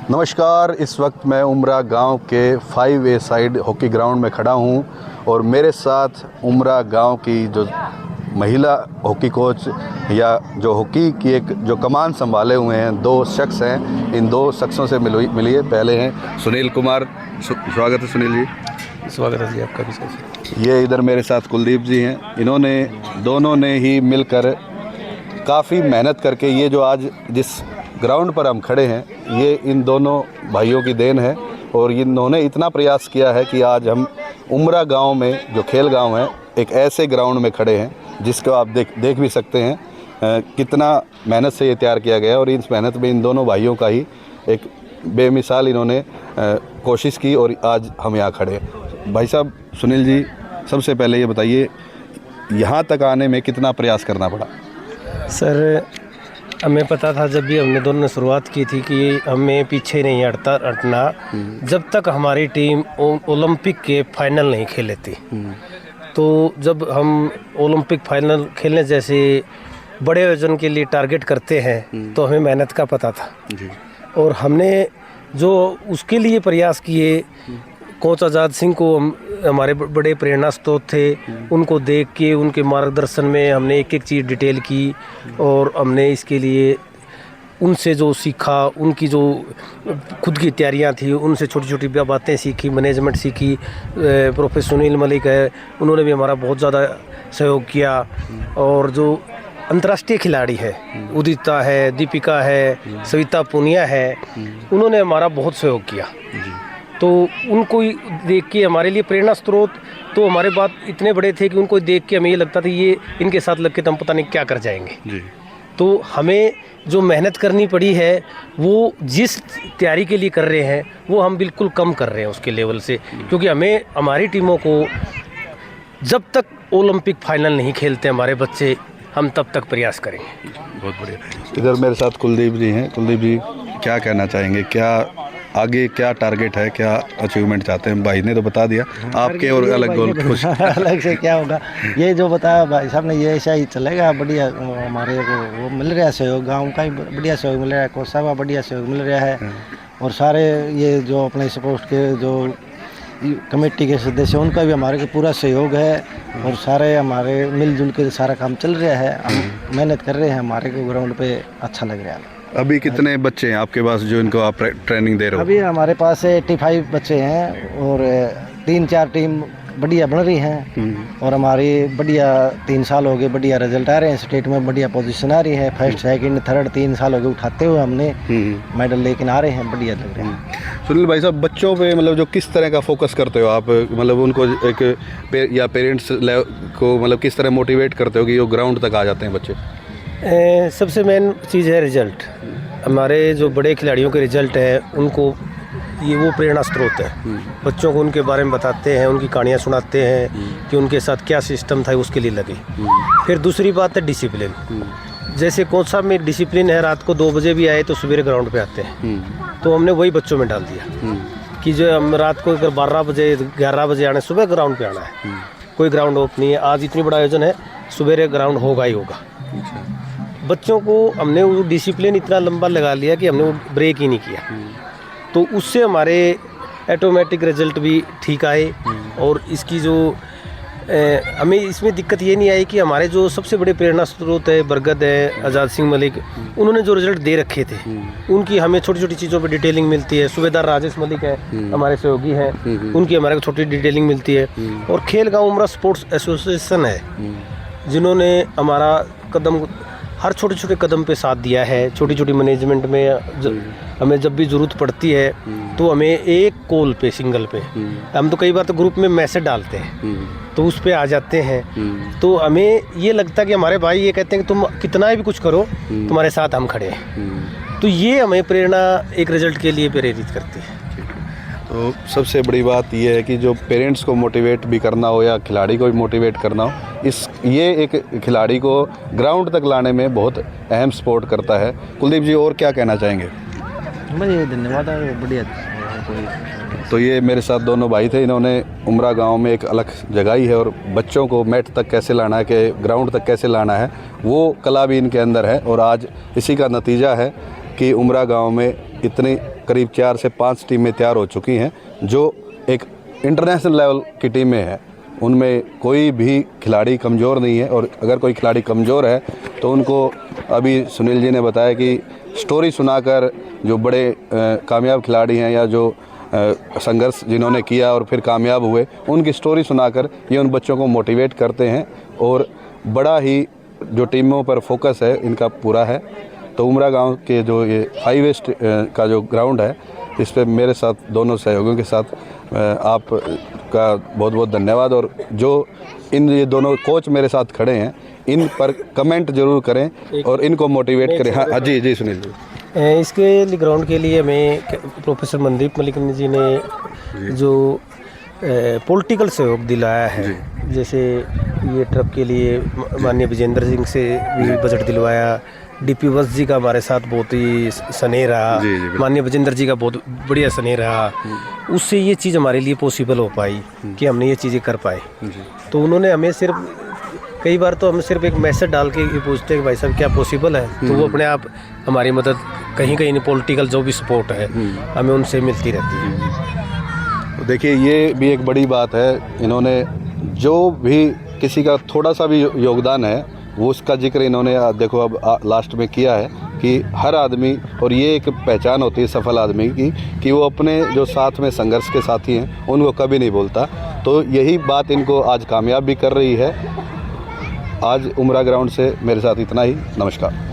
नमस्कार। इस वक्त मैं उमरा गांव के 5A साइड हॉकी ग्राउंड में खड़ा हूं और मेरे साथ उमरा गांव की जो महिला हॉकी कोच या जो हॉकी की एक जो कमान संभाले हुए हैं दो शख्स हैं। इन दो शख्सों से मिलिए। पहले हैं सुनील कुमार। स्वागत है सुनील जी। स्वागत है जी आपका भी सर। ये इधर मेरे साथ कुलदीप जी हैं। इन्होंने दोनों ने ही मिलकर काफ़ी मेहनत करके ये जो आज जिस ग्राउंड पर हम खड़े हैं ये इन दोनों भाइयों की देन है और इन्होंने इतना प्रयास किया है कि आज हम उमरा गांव में जो खेल गांव है एक ऐसे ग्राउंड में खड़े हैं जिसको आप देख भी सकते हैं कितना मेहनत से ये तैयार किया गया है। और इस मेहनत में इन दोनों भाइयों का ही एक बेमिसाल इन्होंने कोशिश की और आज हम यहाँ खड़े हैं। भाई साहब सुनील जी, सबसे पहले ये बताइए यहाँ तक आने में कितना प्रयास करना पड़ा? सर हमें पता था जब भी हमने दोनों ने शुरुआत की थी कि हमें पीछे नहीं हटना जब तक हमारी टीम ओलंपिक के फाइनल नहीं खेले थी। तो जब हम ओलंपिक फाइनल खेलने जैसे बड़े वजन के लिए टारगेट करते हैं तो हमें मेहनत का पता था जी। और हमने जो उसके लिए प्रयास किए, कोच आज़ाद सिंह को हमारे बड़े प्रेरणा स्रोत थे, उनको देख के उनके मार्गदर्शन में हमने एक एक चीज़ डिटेल की और हमने इसके लिए उनसे जो सीखा, उनकी जो खुद की तैयारियां थी उनसे छोटी छोटी बातें सीखी, मैनेजमेंट सीखी। प्रोफेसर सुनील मलिक है, उन्होंने भी हमारा बहुत ज़्यादा सहयोग किया। और जो अंतर्राष्ट्रीय खिलाड़ी है उदिता है, दीपिका है, सविता पुनिया है, उन्होंने हमारा बहुत सहयोग किया। तो उनको देख के हमारे लिए प्रेरणा स्रोत तो हमारे बात इतने बड़े थे कि उनको देख के हमें ये लगता था ये इनके साथ लग के तो हम पता नहीं क्या कर जाएंगे जी। तो हमें जो मेहनत करनी पड़ी है वो जिस तैयारी के लिए कर रहे हैं वो हम बिल्कुल कम कर रहे हैं उसके लेवल से, क्योंकि हमें हमारी टीमों को जब तक ओलंपिक फाइनल नहीं खेलते हमारे बच्चे, हम तब तक प्रयास करेंगे। बहुत बढ़िया। इधर मेरे साथ कुलदीप जी हैं। कुलदीप जी क्या कहना चाहेंगे, क्या आगे क्या टारगेट है, क्या अचीवमेंट चाहते हैं? भाई ने तो बता दिया, आपके और अलग गोल खुश अलग से क्या होगा, ये जो बताया भाई साहब ने ये ऐसा ही चलेगा। बढ़िया हमारे को वो मिल रहा है सहयोग, गांव का ही बढ़िया सहयोग मिल रहा है, कोच साहब का बढ़िया सहयोग मिल रहा है और सारे ये जो अपने स्पोर्ट्स के जो कमेटी के सदस्य उनका भी हमारे को पूरा सहयोग है और सारे हमारे मिलजुल के सारा काम चल रहा है। हम मेहनत कर रहे हैं, हमारे को ग्राउंड पे अच्छा लग रहा है। अभी कितने बच्चे हैं आपके पास जो इनको आप ट्रेनिंग दे रहे हो? अभी हमारे पास 85 बच्चे हैं और 3-4 टीम बढ़िया बन रही हैं और हमारी बढ़िया 3 साल हो गए, बढ़िया रिजल्ट आ रहे हैं, स्टेट में बढ़िया पोजीशन आ रही है, फर्स्ट सेकंड थर्ड 3 साल हो गए उठाते हुए हमने मेडल लेकिन आ रहे हैं, बढ़िया लग रहे हैं। सुनील भाई साहब, बच्चों पे मतलब जो किस तरह का फोकस करते हो आप, मतलब उनको एक या पेरेंट्स को मतलब किस तरह मोटिवेट करते हो कि वो ग्राउंड तक आ जाते हैं बच्चे? सबसे मेन चीज़ है रिजल्ट। हमारे जो बड़े खिलाड़ियों के रिजल्ट है उनको ये वो प्रेरणा स्रोत है। बच्चों को उनके बारे में बताते हैं, उनकी कहानियाँ सुनाते हैं कि उनके साथ क्या सिस्टम था उसके लिए लगे। फिर दूसरी बात है डिसिप्लिन। जैसे कोच साहब में डिसिप्लिन है, रात को 2 बजे भी आए तो सवेरे ग्राउंड पे आते हैं, तो हमने वही बच्चों में डाल दिया कि जो हम रात को अगर 12 बजे 11 बजे आना, सुबह ग्राउंड पे आना है, कोई ग्राउंड ऑफ नहीं है। आज इतनी बड़ा आयोजन है, सवेरे ग्राउंड होगा ही होगा। बच्चों को हमने वो डिसिप्लिन इतना लंबा लगा लिया कि हमने वो ब्रेक ही नहीं किया, तो उससे हमारे ऑटोमेटिक रिजल्ट भी ठीक आए। और इसकी जो हमें इसमें दिक्कत ये नहीं आई कि हमारे जो सबसे बड़े प्रेरणा स्रोत है बरगद है, आज़ाद सिंह मलिक, उन्होंने जो रिजल्ट दे रखे थे उनकी हमें छोटी छोटी चीज़ों पे डिटेलिंग मिलती है। सूबेदार राजेश मलिक है हमारे सहयोगी हैं, उनकी हमारे को छोटी डिटेलिंग मिलती है। और खेल गाँव उमरा स्पोर्ट्स एसोसिएशन है जिन्होंने हमारा कदम हर छोटे छोटे कदम पे साथ दिया है। छोटी छोटी मैनेजमेंट में हमें जब भी ज़रूरत पड़ती है तो हमें एक कॉल पे, सिंगल पे, हम तो कई बार तो ग्रुप में मैसेज डालते हैं तो उस पे आ जाते हैं। तो हमें ये लगता है कि हमारे भाई ये कहते हैं कि तुम कितना भी कुछ करो तुम्हारे साथ हम खड़े हैं। तो ये हमें प्रेरणा एक रिजल्ट के लिए प्रेरित करती है। तो सबसे बड़ी बात यह है कि जो पेरेंट्स को मोटिवेट भी करना हो या खिलाड़ी को भी मोटिवेट करना हो, ये एक खिलाड़ी को ग्राउंड तक लाने में बहुत अहम सपोर्ट करता है। कुलदीप जी और क्या कहना चाहेंगे? बढ़िया, धन्यवाद, बढ़िया। तो ये मेरे साथ दोनों भाई थे, इन्होंने उमरा गांव में एक अलग जगाई है और बच्चों को मैट तक कैसे लाना है, कि ग्राउंड तक कैसे लाना है, वो कला भी इनके अंदर है। और आज इसी का नतीजा है कि उमरा गांव में इतनी करीब 4 से 5 टीमें तैयार हो चुकी हैं जो एक इंटरनेशनल लेवल की टीमें हैं। उनमें कोई भी खिलाड़ी कमज़ोर नहीं है, और अगर कोई खिलाड़ी कमज़ोर है तो उनको अभी सुनील जी ने बताया कि स्टोरी सुनाकर, जो बड़े कामयाब खिलाड़ी हैं या जो संघर्ष जिन्होंने किया और फिर कामयाब हुए, उनकी स्टोरी सुनाकर ये उन बच्चों को मोटिवेट करते हैं। और बड़ा ही जो टीमों पर फोकस है इनका पूरा है। तो उमरा गांव के जो ये 5 वेस्ट का जो ग्राउंड है, इस पे मेरे साथ दोनों सहयोगियों के साथ आपका बहुत बहुत धन्यवाद। और जो ये दोनों कोच मेरे साथ खड़े हैं, इन पर कमेंट जरूर करें और इनको मोटिवेट करें। हाँ जी जी सुनील जी। इसके लिए ग्राउंड के लिए हमें प्रोफेसर मनदीप मलिक जी ने जो पॉलिटिकल सहयोग दिलाया है, जैसे ये ट्रक के लिए माननीय विजेंद्र सिंह से भी बजट दिलवाया, डीपी वत्स जी का हमारे साथ बहुत ही स्नेह रहा, माननीय विजेंद्र जी का बहुत बढ़िया स्नेह रहा। उससे ये चीज़ हमारे लिए पॉसिबल हो पाई कि हमने ये चीज़ें कर पाए। तो उन्होंने हमें सिर्फ, कई बार तो हम सिर्फ एक मैसेज डाल के ये पूछते हैं कि भाई साहब क्या पॉसिबल है, तो वो अपने आप हमारी मदद कहीं कहीं पॉलिटिकल जो भी सपोर्ट है हमें उनसे मिलती रहती है। देखिए ये भी एक बड़ी बात है, इन्होंने जो भी किसी का थोड़ा सा भी योगदान है वो उसका जिक्र इन्होंने देखो अब लास्ट में किया है कि हर आदमी, और ये एक पहचान होती है सफल आदमी की कि वो अपने जो साथ में संघर्ष के साथी हैं उनको कभी नहीं बोलता। तो यही बात इनको आज कामयाब भी कर रही है। आज उमरा ग्राउंड से मेरे साथ इतना ही। नमस्कार।